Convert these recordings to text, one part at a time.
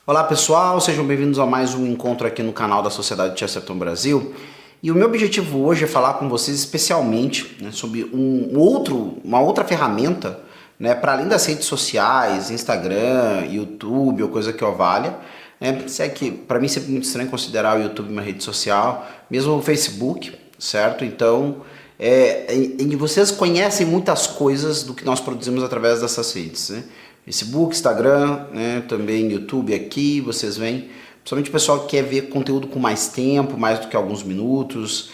Olá pessoal, sejam bem-vindos a mais um encontro aqui no canal da Sociedade Chesterton Brasil. E o meu objetivo hoje é falar com vocês especialmente, sobre uma outra ferramenta, para além das redes sociais, Instagram, YouTube ou coisa que o valha. Se é que para mim é sempre muito estranho considerar o YouTube uma rede social, mesmo o Facebook, certo? Então, vocês conhecem muitas coisas do que nós produzimos através dessas redes, né? Facebook, Instagram, também YouTube aqui, vocês veem. Principalmente o pessoal que quer ver conteúdo com mais tempo, mais do que alguns minutos,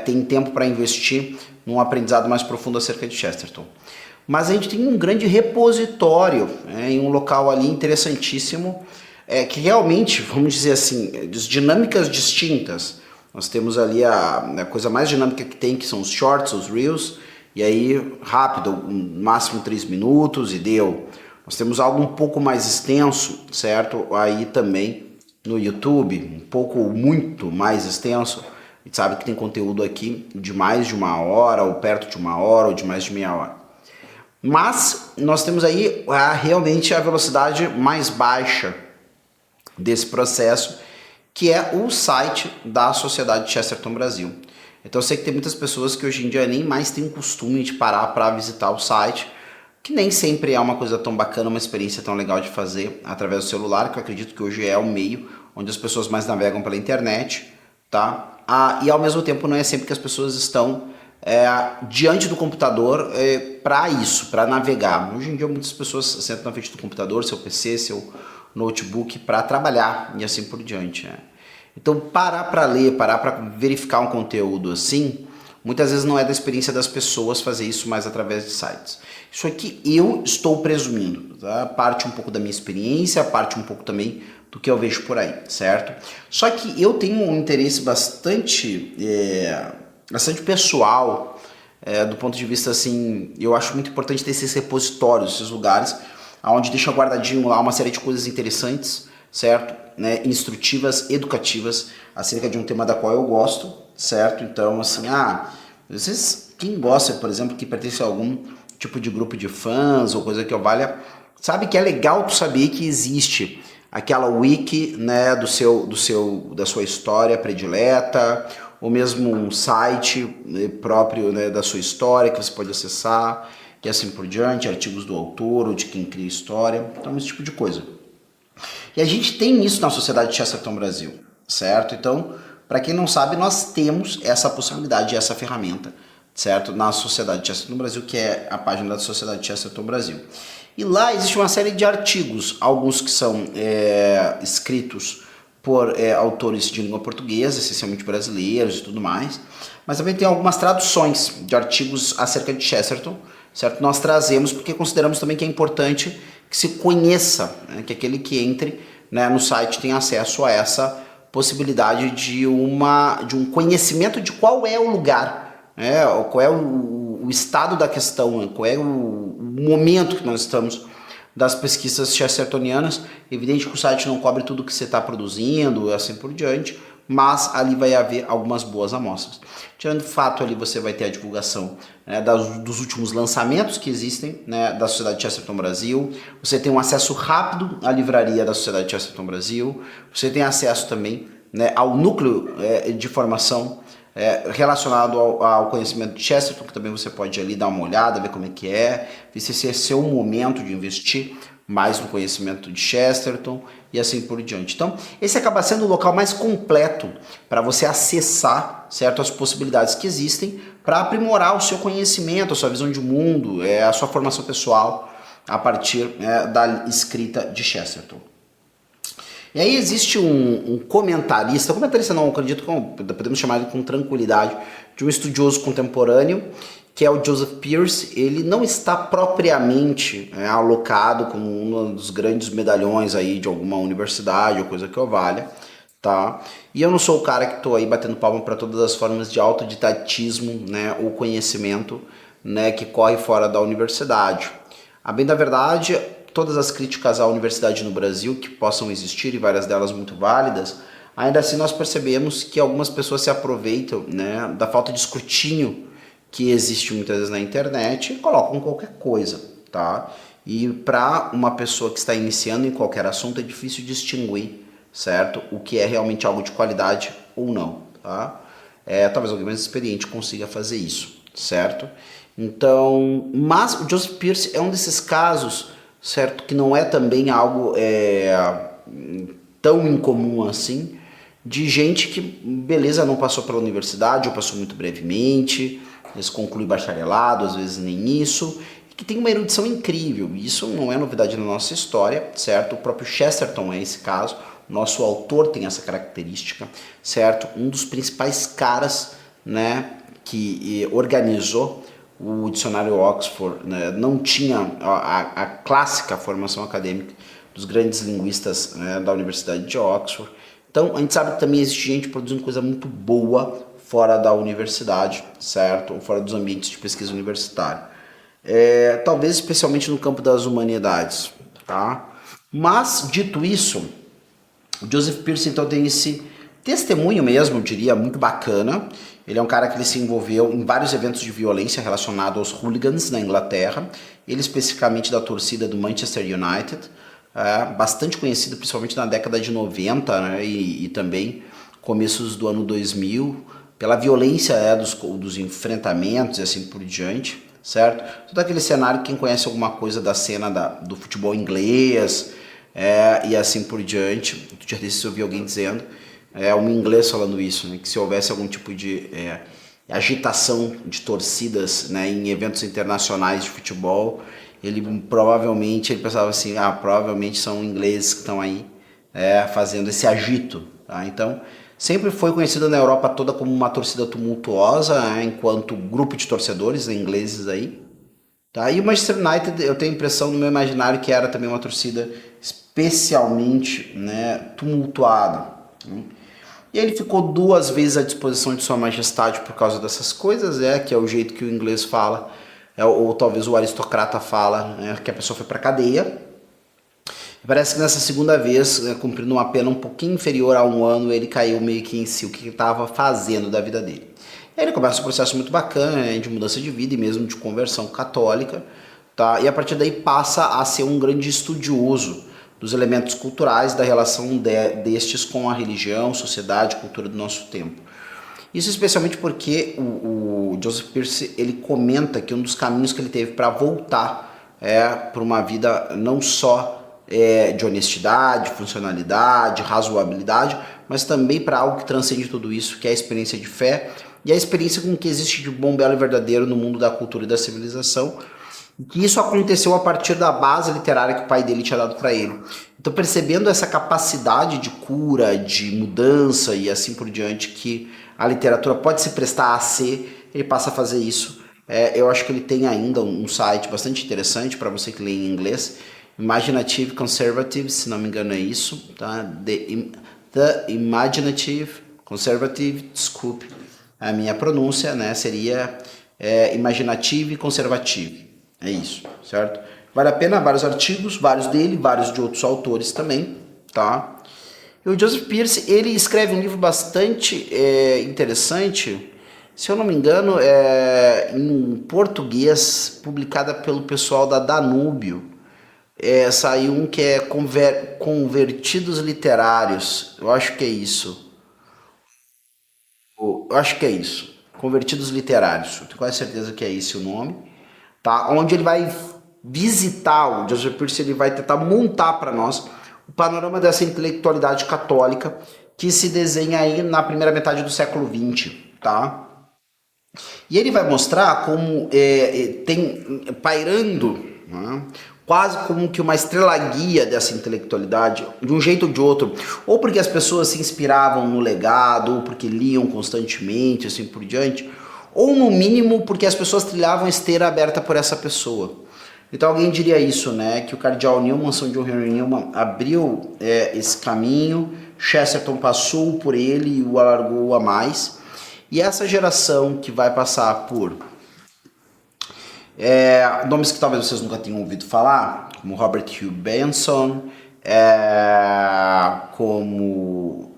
tem tempo para investir num aprendizado mais profundo acerca de Chesterton. Mas a gente tem um grande repositório, em um local ali interessantíssimo, que realmente, vamos dizer assim, dinâmicas distintas. Nós temos ali a coisa mais dinâmica que tem, que são os shorts, os reels, e aí rápido, no máximo 3 minutos e deu. Nós temos algo um pouco mais extenso, certo? Aí também no YouTube, muito mais extenso. A gente sabe que tem conteúdo aqui de mais de 1 hora, ou perto de 1 hora, ou de mais de meia hora. Mas nós temos aí realmente a velocidade mais baixa desse processo, que é o site da Sociedade Chesterton Brasil. Então eu sei que tem muitas pessoas que hoje em dia nem mais têm o costume de parar para visitar o site, que nem sempre é uma coisa tão bacana, uma experiência tão legal de fazer através do celular, que eu acredito que hoje é o meio onde as pessoas mais navegam pela internet, tá? E ao mesmo tempo não é sempre que as pessoas estão diante do computador para isso, para navegar. Hoje em dia muitas pessoas sentam na frente do computador, seu PC, seu notebook, para trabalhar e assim por diante. Então parar para ler, parar para verificar um conteúdo assim, muitas vezes não é da experiência das pessoas fazer isso, mas através de sites. Isso aqui eu estou presumindo, tá? Parte um pouco da minha experiência, parte um pouco também do que eu vejo por aí, certo? Só que eu tenho um interesse bastante pessoal, do ponto de vista assim, eu acho muito importante ter esses repositórios, esses lugares, onde deixa guardadinho lá uma série de coisas interessantes, certo? Instrutivas, educativas, acerca de um tema da qual eu gosto, certo? Então, assim, vocês, quem gosta, por exemplo, que pertence a algum tipo de grupo de fãs ou coisa que eu valha, sabe que é legal tu saber que existe aquela wiki, da sua história predileta, ou mesmo um site próprio, da sua história que você pode acessar, e assim por diante, artigos do autor ou de quem cria a história, então esse tipo de coisa. E a gente tem isso na Sociedade Chesterton Brasil, certo? Então, para quem não sabe, nós temos essa possibilidade, essa ferramenta, certo? Na Sociedade Chesterton Brasil, que é a página da Sociedade Chesterton Brasil. E lá existe uma série de artigos, alguns que são escritos por autores de língua portuguesa, essencialmente brasileiros e tudo mais, mas também tem algumas traduções de artigos acerca de Chesterton, certo? Nós trazemos porque consideramos também que é importante que se conheça, que aquele que entre no site tenha acesso a essa possibilidade de um conhecimento de qual é o lugar, qual é o estado da questão, qual é o momento que nós estamos das pesquisas chestertonianas. Evidente que o site não cobre tudo que você está produzindo e assim por diante, mas ali vai haver algumas boas amostras. Tirando o fato, ali você vai ter a divulgação dos últimos lançamentos que existem da Sociedade Chesterton Brasil, você tem um acesso rápido à livraria da Sociedade Chesterton Brasil, você tem acesso também ao núcleo de formação relacionado ao conhecimento de Chesterton, que também você pode ali dar uma olhada, ver como é que ver se esse é seu momento de investir mais no conhecimento de Chesterton e assim por diante. Então, esse acaba sendo o local mais completo para você acessar, certo, as possibilidades que existem para aprimorar o seu conhecimento, a sua visão de mundo, a sua formação pessoal a partir da escrita de Chesterton. E aí existe um comentarista não, acredito que podemos chamar ele com tranquilidade, de um estudioso contemporâneo, que é o Joseph Pearce. Ele não está propriamente alocado como um dos grandes medalhões aí de alguma universidade ou coisa que o valha, tá? E eu não sou o cara que estou aí batendo palma para todas as formas de autodidatismo, ou conhecimento, que corre fora da universidade. A bem da verdade, todas as críticas à universidade no Brasil que possam existir, e várias delas muito válidas, ainda assim nós percebemos que algumas pessoas se aproveitam da falta de escrutínio que existe muitas vezes na internet e colocam qualquer coisa, tá? E para uma pessoa que está iniciando em qualquer assunto é difícil distinguir, certo? O que é realmente algo de qualidade ou não, tá? Talvez alguém mais experiente consiga fazer isso, certo? Então, mas o Joseph Pearce é um desses casos, certo? Que não é também algo tão incomum assim, de gente que, beleza, não passou pela universidade ou passou muito brevemente, às vezes conclui bacharelado, às vezes nem isso, e que tem uma erudição incrível. Isso não é novidade na nossa história, certo? O próprio Chesterton é esse caso, nosso autor tem essa característica, certo? Um dos principais caras, né, que organizou o dicionário Oxford, né, não tinha a clássica formação acadêmica dos grandes linguistas, né, da Universidade de Oxford. Então, a gente sabe que também existe gente produzindo coisa muito boa fora da universidade, certo? Ou fora dos ambientes de pesquisa universitária. Talvez especialmente no campo das humanidades, tá? Mas, dito isso, o Joseph Pearce, então, tem esse testemunho mesmo, eu diria, muito bacana. Ele é um cara que ele se envolveu em vários eventos de violência relacionados aos hooligans na Inglaterra, ele especificamente da torcida do Manchester United, bastante conhecido principalmente na década de 90, né, e também começos do ano 2000, pela violência dos enfrentamentos e assim por diante, certo? Todo aquele cenário, quem conhece alguma coisa da cena do futebol inglês e assim por diante, tu já disse, ouvi alguém dizendo, um inglês falando isso, né, que se houvesse algum tipo de agitação de torcidas, né, em eventos internacionais de futebol, ele pensava assim, provavelmente são ingleses que estão aí fazendo esse agito, tá? Então, sempre foi conhecido na Europa toda como uma torcida tumultuosa, né, enquanto grupo de torcedores, né, ingleses aí, tá? E o Manchester United, eu tenho a impressão no meu imaginário que era também uma torcida especialmente, né, tumultuada, né? E ele ficou 2 vezes à disposição de Sua Majestade por causa dessas coisas, que é o jeito que o inglês fala, ou talvez o aristocrata fala, né, que a pessoa foi para cadeia. Parece que nessa segunda vez, né, cumprindo uma pena um pouquinho inferior a 1 ano, ele caiu meio que em si, o que ele estava fazendo da vida dele. E aí ele começa um processo muito bacana, né, de mudança de vida e mesmo de conversão católica, tá? E a partir daí passa a ser um grande estudioso dos elementos culturais da relação destes com a religião, sociedade, cultura do nosso tempo. Isso especialmente porque o Joseph Pearce ele comenta que um dos caminhos que ele teve para voltar para uma vida não só de honestidade, funcionalidade, razoabilidade, mas também para algo que transcende tudo isso, que é a experiência de fé e a experiência com o que existe de bom, belo e verdadeiro no mundo da cultura e da civilização, que isso aconteceu a partir da base literária que o pai dele tinha dado para ele. Então, percebendo essa capacidade de cura, de mudança e assim por diante que a literatura pode se prestar a ser, ele passa a fazer isso. Eu acho que ele tem ainda um site bastante interessante para você que lê em inglês, Imaginative Conservative, se não me engano é isso, tá? The Imaginative Conservative, desculpe a minha pronúncia, né? Seria Imaginative Conservative. É isso, certo? Vale a pena, vários artigos, vários dele, vários de outros autores também, tá? E o Joseph Pearce, ele escreve um livro bastante interessante, se eu não me engano, em português, publicada pelo pessoal da Danúbio. Saiu um que é Convertidos Literários, eu acho que é isso. Eu acho que é isso, Convertidos Literários, eu tenho quase certeza que é esse o nome, tá? Onde ele vai visitar, o Joseph Pearce ele vai tentar montar para nós o panorama dessa intelectualidade católica que se desenha aí na primeira metade do século XX, tá? E ele vai mostrar como tem pairando, né, quase como que uma estrela guia dessa intelectualidade, de um jeito ou de outro, ou porque as pessoas se inspiravam no legado, ou porque liam constantemente, assim por diante, ou no mínimo porque as pessoas trilhavam a esteira aberta por essa pessoa. Então alguém diria isso, né? Que o cardeal Newman, São John Henry Newman, abriu esse caminho, Chesterton passou por ele e o alargou a mais. E essa geração que vai passar por nomes que talvez vocês nunca tenham ouvido falar, como Robert Hugh Benson, como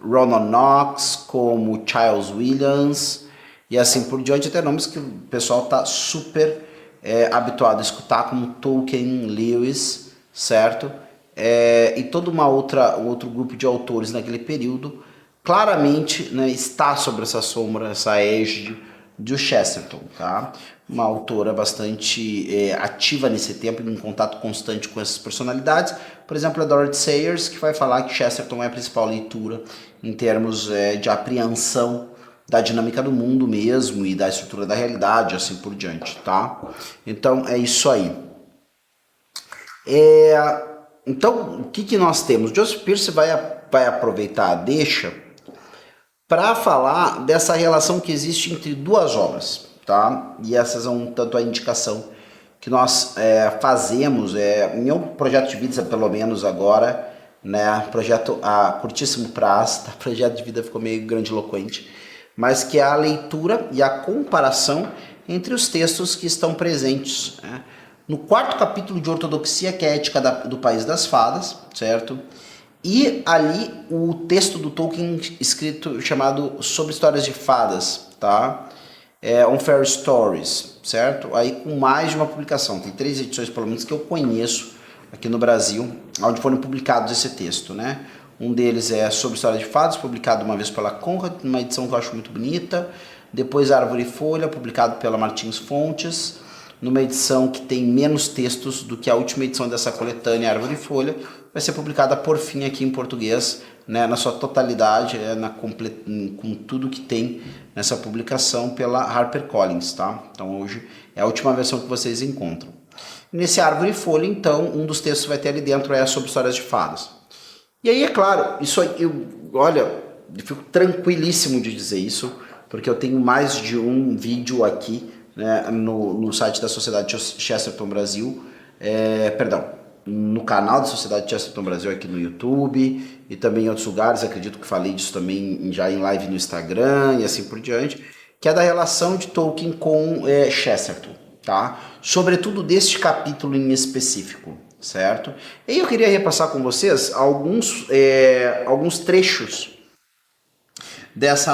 Ronald Knox, como Charles Williams, e assim por diante, até nomes que o pessoal está super habituado a escutar, como Tolkien, Lewis, certo? E todo outro grupo de autores naquele período, claramente, né, está sobre essa sombra, essa égide de Chesterton, tá? Uma autora bastante ativa nesse tempo, em contato constante com essas personalidades. Por exemplo, a Dorothy Sayers, que vai falar que Chesterton é a principal leitura em termos de apreensão da dinâmica do mundo mesmo e da estrutura da realidade, assim por diante, tá? Então, é isso aí. Então, o que nós temos? Joseph Pearce vai aproveitar a deixa para falar dessa relação que existe entre duas obras, tá? E essas são tanto a indicação que nós fazemos, meu projeto de vida, pelo menos agora, né? Projeto a curtíssimo prazo, tá? Projeto de vida ficou meio grandiloquente, mas que é a leitura e a comparação entre os textos que estão presentes, né? No quarto capítulo de Ortodoxia, que é a ética do País das Fadas, certo? E ali o texto do Tolkien escrito chamado Sobre Histórias de Fadas, tá? On Fairy Stories, certo? Aí com mais de uma publicação, tem 3 edições pelo menos que eu conheço aqui no Brasil, onde foram publicados esse texto, né? Um deles é Sobre Histórias de Fadas, publicado uma vez pela Conrad, uma edição que eu acho muito bonita. Depois Árvore e Folha, publicado pela Martins Fontes, numa edição que tem menos textos do que a última edição dessa coletânea, Árvore e Folha, vai ser publicada por fim aqui em português, né, na sua totalidade, com tudo que tem nessa publicação pela HarperCollins, tá? Então hoje é a última versão que vocês encontram. Nesse Árvore e Folha, então, um dos textos que vai ter ali dentro é Sobre Histórias de Fadas. E aí, é claro, isso aí, eu fico tranquilíssimo de dizer isso, porque eu tenho mais de um vídeo aqui, né, no site da Sociedade Chesterton Brasil, no canal da Sociedade Chesterton Brasil aqui no YouTube e também em outros lugares, acredito que falei disso também já em live no Instagram e assim por diante, que é da relação de Tolkien com Chesterton, tá? Sobretudo deste capítulo em específico, certo? E eu queria repassar com vocês alguns trechos desse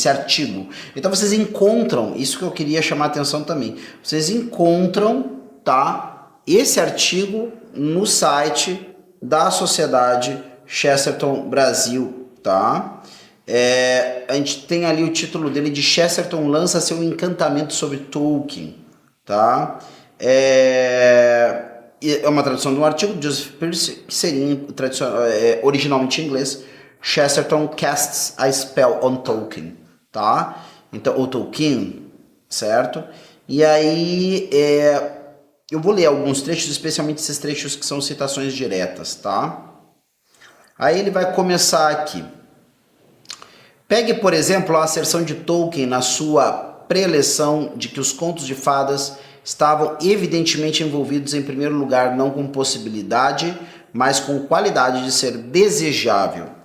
artigo. Então vocês encontram, isso que eu queria chamar a atenção também, vocês encontram, tá, esse artigo no site da Sociedade Chesterton Brasil, tá? A gente tem ali o título dele de Chesterton lança seu encantamento sobre Tolkien, tá? É uma tradução de um artigo de Joseph Pearce, que seria originalmente em inglês, Chesterton casts a spell on Tolkien, tá? Então, o Tolkien, certo? E aí, eu vou ler alguns trechos, especialmente esses trechos que são citações diretas, tá? Aí ele vai começar aqui. Pegue, por exemplo, a asserção de Tolkien na sua preleção de que os contos de fadas estavam evidentemente envolvidos, em primeiro lugar, não com possibilidade, mas com qualidade de ser desejável.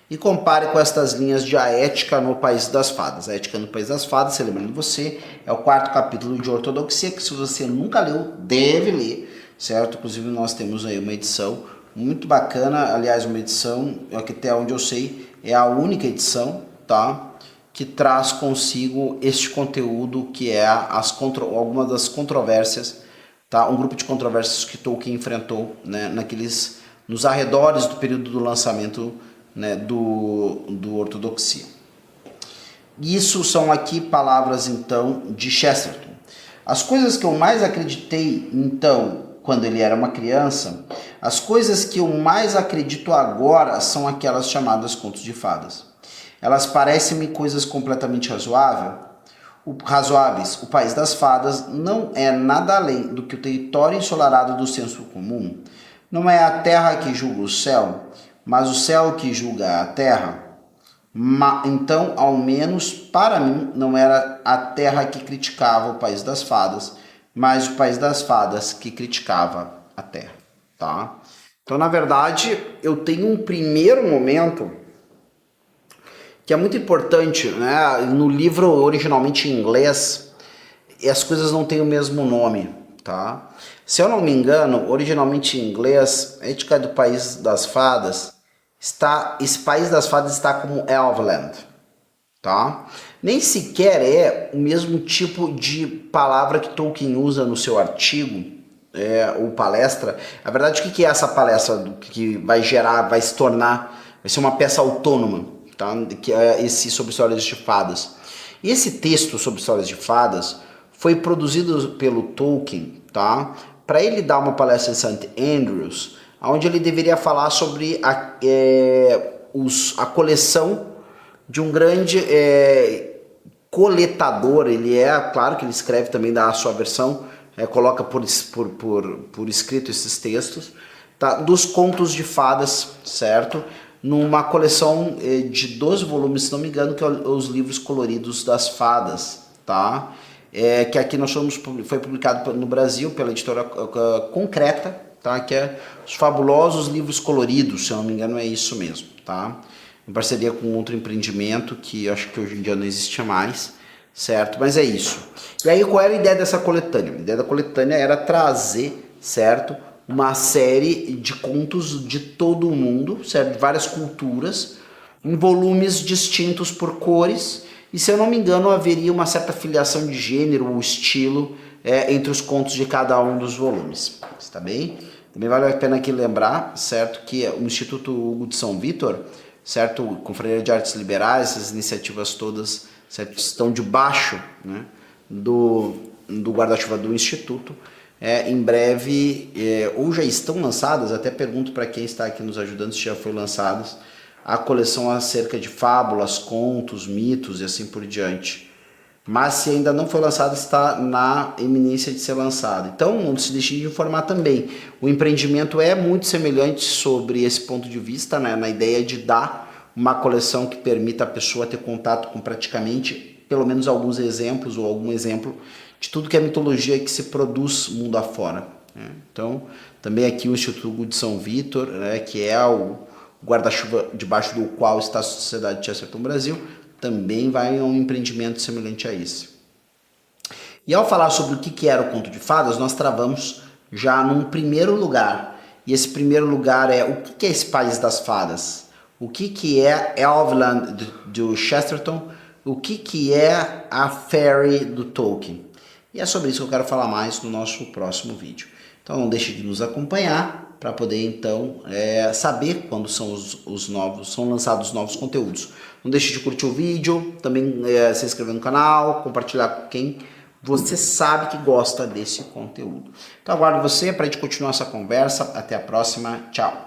E compare com estas linhas de A Ética no País das Fadas. A Ética no País das Fadas, lembrando você, é o quarto capítulo de Ortodoxia, que se você nunca leu, deve ler, certo? Inclusive nós temos aí uma edição muito bacana, aliás, uma edição, que até onde eu sei, é a única edição, tá? Que traz consigo este conteúdo que é algumas das controvérsias, tá? Um grupo de controvérsias que Tolkien enfrentou, né, nos arredores do período do lançamento, né, do Ortodoxia. Isso são aqui palavras, então, de Chesterton. As coisas que eu mais acreditei, então, quando ele era uma criança, as coisas que eu mais acredito agora são aquelas chamadas contos de fadas. Elas parecem-me coisas completamente razoáveis. O País das Fadas não é nada além do que o território ensolarado do senso comum. Não é a terra que julga o céu, mas o céu que julga a terra. Então, ao menos para mim, não era a terra que criticava o País das Fadas, mas o País das Fadas que criticava a terra, tá? Então, na verdade, eu tenho um primeiro momento que é muito importante, né? No livro originalmente em inglês, as coisas não têm o mesmo nome, tá? Se eu não me engano, originalmente em inglês, a Ética do País das Fadas esse País das Fadas está como Elfland, tá? nem sequer é o mesmo tipo de palavra que Tolkien usa no seu artigo, ou palestra. Na verdade, o que é essa palestra que vai gerar, vai se tornar, vai ser uma peça autônoma, tá? Que é esse sobre histórias de fadas. E esse texto sobre histórias de fadas foi produzido pelo Tolkien, tá? Para ele dar uma palestra em St. Andrews, onde ele deveria falar sobre a coleção de um grande coletador. Ele claro que ele escreve também, dá a sua versão, coloca por escrito esses textos, tá? Dos contos de fadas, certo? Numa coleção de 12 volumes, se não me engano, que é os livros coloridos das fadas, tá? Que aqui foi publicado no Brasil pela editora Concreta, tá? Que é os fabulosos livros coloridos, se eu não me engano é isso mesmo, tá? Em parceria com outro empreendimento que acho que hoje em dia não existe mais, certo? Mas é isso. E aí qual era a ideia dessa coletânea? A ideia da coletânea era trazer, certo, uma série de contos de todo o mundo, certo? De várias culturas, em volumes distintos por cores, e se eu não me engano haveria uma certa filiação de gênero ou estilo entre os contos de cada um dos volumes, está bem? Também vale a pena aqui lembrar, certo, que o Instituto Hugo de São Vitor, certo, Confraria de Artes Liberais, essas iniciativas todas, certo, estão debaixo, né, do guarda-chuva do Instituto. Em breve, ou já estão lançadas, até pergunto para quem está aqui nos ajudando se já foi lançadas, a coleção acerca de fábulas, contos, mitos e assim por diante. Mas se ainda não foi lançada, está na iminência de ser lançada. Então, não se deixe de informar também. O empreendimento é muito semelhante sobre esse ponto de vista, né, na ideia de dar uma coleção que permita a pessoa ter contato com praticamente, pelo menos alguns exemplos ou algum exemplo de tudo que é mitologia que se produz mundo afora, né? Então, também aqui o Instituto Hugo de São Vitor, né, que é o guarda-chuva debaixo do qual está a Sociedade Chesterton Brasil, também vai a um empreendimento semelhante a esse. E ao falar sobre o que era o conto de fadas, nós travamos já num primeiro lugar. E esse primeiro lugar é o que é esse País das Fadas? O que é Elveland do Chesterton? O que é a Fairy do Tolkien? E é sobre isso que eu quero falar mais no nosso próximo vídeo. Então não deixe de nos acompanhar para poder então saber quando são são lançados os novos conteúdos. Não deixe de curtir o vídeo, também se inscrever no canal, compartilhar com quem você sabe que gosta desse conteúdo. Então aguardo você para a gente continuar essa conversa. Até a próxima. Tchau.